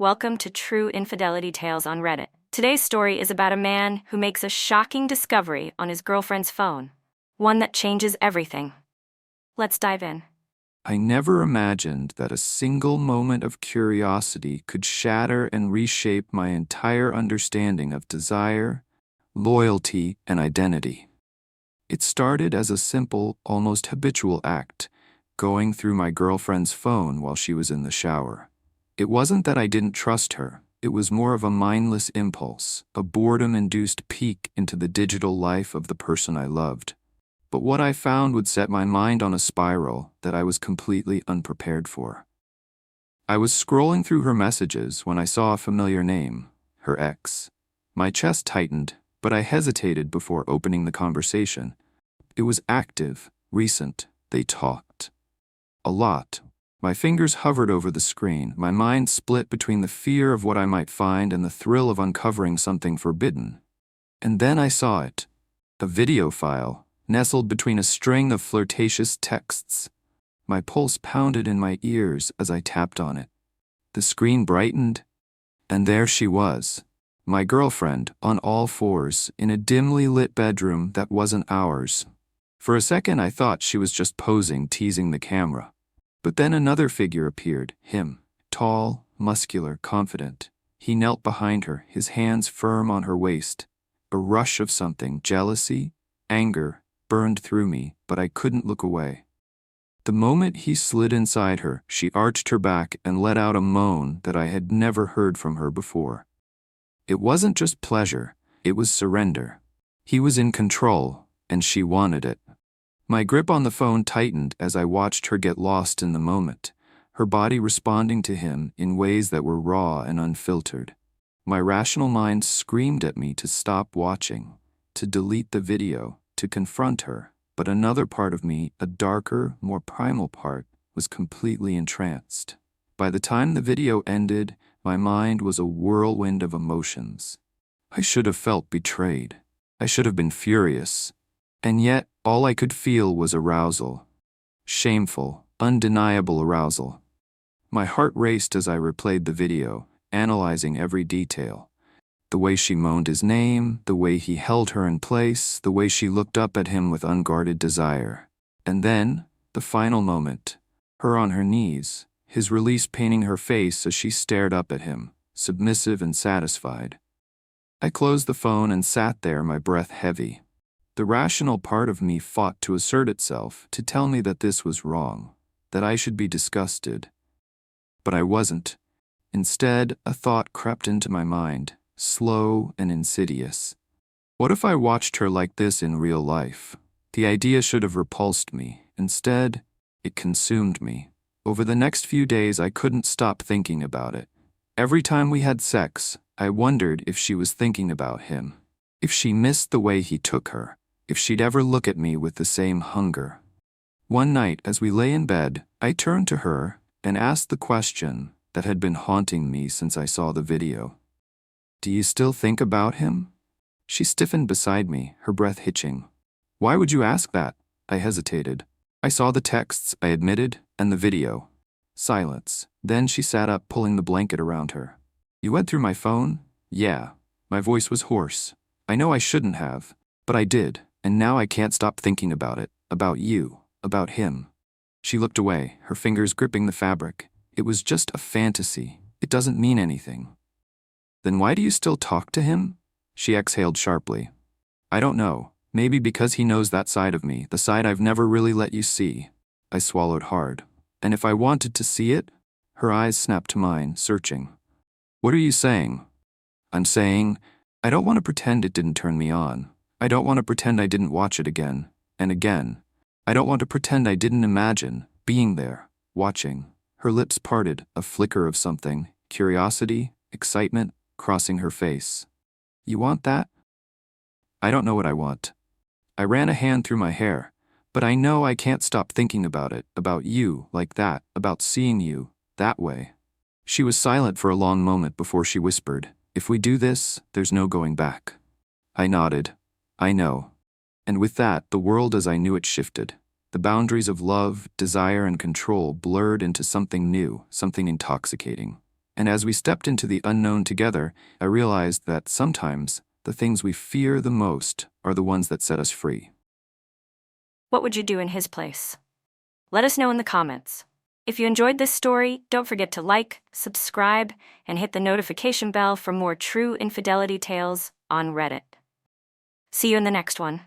Welcome to True Infidelity Tales on Reddit. Today's story is about a man who makes a shocking discovery on his girlfriend's phone, one that changes everything. Let's dive in. I never imagined that a single moment of curiosity could shatter and reshape my entire understanding of desire, loyalty, and identity. It started as a simple, almost habitual act, going through my girlfriend's phone while she was in the shower. It wasn't that I didn't trust her. It was more of a mindless impulse, a boredom-induced peek into the digital life of the person I loved. But what I found would set my mind on a spiral that I was completely unprepared for. I was scrolling through her messages when I saw a familiar name, her ex. My chest tightened, but I hesitated before opening the conversation. It was active, recent. They talked. A lot. My fingers hovered over the screen, my mind split between the fear of what I might find and the thrill of uncovering something forbidden. And then I saw it. A video file, nestled between a string of flirtatious texts. My pulse pounded in my ears as I tapped on it. The screen brightened, and there she was, my girlfriend, on all fours, in a dimly lit bedroom that wasn't ours. For a second I thought she was just posing, teasing the camera. But then another figure appeared, him, tall, muscular, confident. He knelt behind her, his hands firm on her waist. A rush of something, jealousy, anger, burned through me, but I couldn't look away. The moment he slid inside her, she arched her back and let out a moan that I had never heard from her before. It wasn't just pleasure, it was surrender. He was in control, and she wanted it. My grip on the phone tightened as I watched her get lost in the moment, her body responding to him in ways that were raw and unfiltered. My rational mind screamed at me to stop watching, to delete the video, to confront her, but another part of me, a darker, more primal part, was completely entranced. By the time the video ended, my mind was a whirlwind of emotions. I should have felt betrayed. I should have been furious. And yet, all I could feel was arousal. Shameful, undeniable arousal. My heart raced as I replayed the video, analyzing every detail. The way she moaned his name, the way he held her in place, the way she looked up at him with unguarded desire. And then, the final moment, her on her knees, his release painting her face as she stared up at him, submissive and satisfied. I closed the phone and sat there, my breath heavy. The rational part of me fought to assert itself, to tell me that this was wrong, that I should be disgusted. But I wasn't. Instead, a thought crept into my mind, slow and insidious. What if I watched her like this in real life? The idea should have repulsed me. Instead, it consumed me. Over the next few days, I couldn't stop thinking about it. Every time we had sex, I wondered if she was thinking about him, if she missed the way he took her, if she'd ever look at me with the same hunger. One night, as we lay in bed, I turned to her and asked the question that had been haunting me since I saw the video. "Do you still think about him?" She stiffened beside me, her breath hitching. "Why would you ask that?" I hesitated. "I saw the texts," I admitted, "and the video." Silence. Then she sat up, pulling the blanket around her. "You went through my phone?" "Yeah." My voice was hoarse. "I know I shouldn't have, but I did, and now I can't stop thinking about it, about you, about him." She looked away, her fingers gripping the fabric. "It was just a fantasy. It doesn't mean anything." "Then why do you still talk to him?" She exhaled sharply. "I don't know. Maybe because he knows that side of me, the side I've never really let you see." I swallowed hard. "And if I wanted to see it?" Her eyes snapped to mine, searching. "What are you saying?" "I'm saying, I don't want to pretend it didn't turn me on. I don't want to pretend I didn't watch it again and again. I don't want to pretend I didn't imagine being there, watching." Her lips parted, a flicker of something, curiosity, excitement, crossing her face. "You want that?" "I don't know what I want." I ran a hand through my hair. "But I know I can't stop thinking about it, about you, like that, about seeing you, that way." She was silent for a long moment before she whispered, "If we do this, there's no going back." I nodded. "I know." And with that, the world as I knew it shifted. The boundaries of love, desire, and control blurred into something new, something intoxicating. And as we stepped into the unknown together, I realized that sometimes the things we fear the most are the ones that set us free. What would you do in his place? Let us know in the comments. If you enjoyed this story, don't forget to like, subscribe, and hit the notification bell for more true infidelity tales on Reddit. See you in the next one.